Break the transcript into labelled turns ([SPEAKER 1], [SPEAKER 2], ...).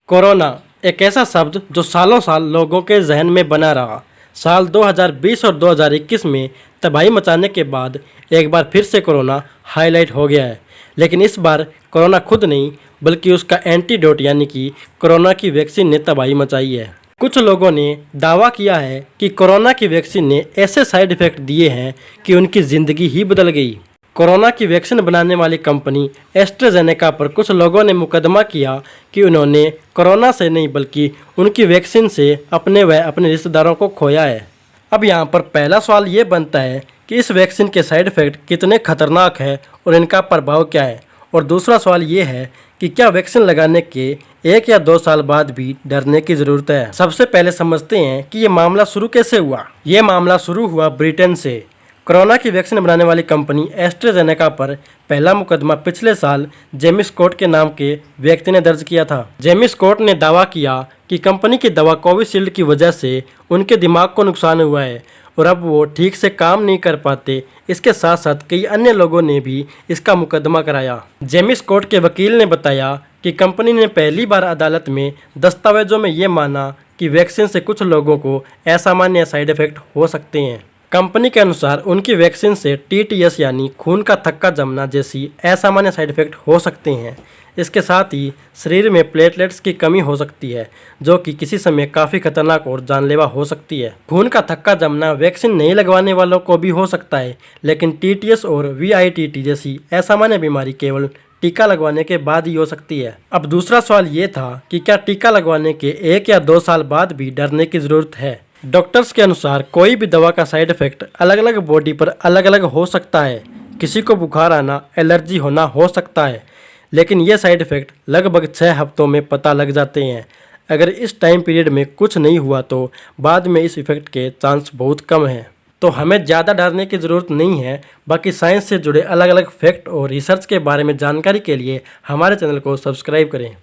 [SPEAKER 1] Corona एक ऐसा शब्द जो सालों साल लोगों के जहन में बना रहा। साल 2020 और 2021 में तबाही मचाने के बाद एक बार फिर से कोरोना हाईलाइट हो गया है। लेकिन इस बार कोरोना खुद नहीं बल्कि उसका एंटीडोट यानी कि कोरोना की वैक्सीन ने तबाही मचाई है। कुछ लोगों ने दावा किया है कि कोरोना की वैक्सीन ने ऐसे साइड इफ़ेक्ट दिए हैं कि उनकी ज़िंदगी ही बदल गई। कोरोना की वैक्सीन बनाने वाली कंपनी एस्ट्राजेनेका पर कुछ लोगों ने मुकदमा किया कि उन्होंने कोरोना से नहीं बल्कि उनकी वैक्सीन से अपने व अपने रिश्तेदारों को खोया है। अब यहाँ पर पहला सवाल ये बनता है कि इस वैक्सीन के साइड इफ़ेक्ट कितने खतरनाक है और इनका प्रभाव क्या है। और दूसरा सवाल ये है कि क्या वैक्सीन लगाने के 1 या 2 साल बाद भी डरने की ज़रूरत है। सबसे पहले समझते हैं कि ये मामला शुरू कैसे हुआ। ये मामला शुरू हुआ ब्रिटेन से। कोरोना की वैक्सीन बनाने वाली कंपनी एस्ट्राजेनेका पर पहला मुकदमा पिछले साल जेमी स्कॉट के नाम के व्यक्ति ने दर्ज किया था। जेमी स्कॉट ने दावा किया कि कंपनी की दवा कोविशील्ड की वजह से उनके दिमाग को नुकसान हुआ है और अब वो ठीक से काम नहीं कर पाते। इसके साथ साथ कई अन्य लोगों ने भी इसका मुकदमा कराया। जेमी स्कॉट के वकील ने बताया कि कंपनी ने पहली बार अदालत में दस्तावेजों में ये माना कि वैक्सीन से कुछ लोगों को असामान्य साइड इफ़ेक्ट हो सकते हैं। कंपनी के अनुसार उनकी वैक्सीन से टीटीएस यानी खून का थक्का जमना जैसी असामान्य साइड इफ़ेक्ट हो सकते हैं। इसके साथ ही शरीर में प्लेटलेट्स की कमी हो सकती है जो कि किसी समय काफ़ी खतरनाक और जानलेवा हो सकती है। खून का थक्का जमना वैक्सीन नहीं लगवाने वालों को भी हो सकता है, लेकिन टीटीएस और वीआईटीटी जैसी असामान्य बीमारी केवल टीका लगवाने के बाद ही हो सकती है। अब दूसरा सवाल ये था कि क्या टीका लगवाने के 1 या 2 साल बाद भी डरने की ज़रूरत है। डॉक्टर्स के अनुसार कोई भी दवा का साइड इफ़ेक्ट अलग अलग बॉडी पर अलग अलग हो सकता है। किसी को बुखार आना, एलर्जी होना हो सकता है, लेकिन ये साइड इफ़ेक्ट लगभग 6 हफ्तों में पता लग जाते हैं। अगर इस टाइम पीरियड में कुछ नहीं हुआ तो बाद में इस इफ़ेक्ट के चांस बहुत कम हैं। तो हमें ज़्यादा डरने की ज़रूरत नहीं है। बाकी साइंस से जुड़े अलग अलग फैक्ट और रिसर्च के बारे में जानकारी के लिए हमारे चैनल को सब्सक्राइब करें।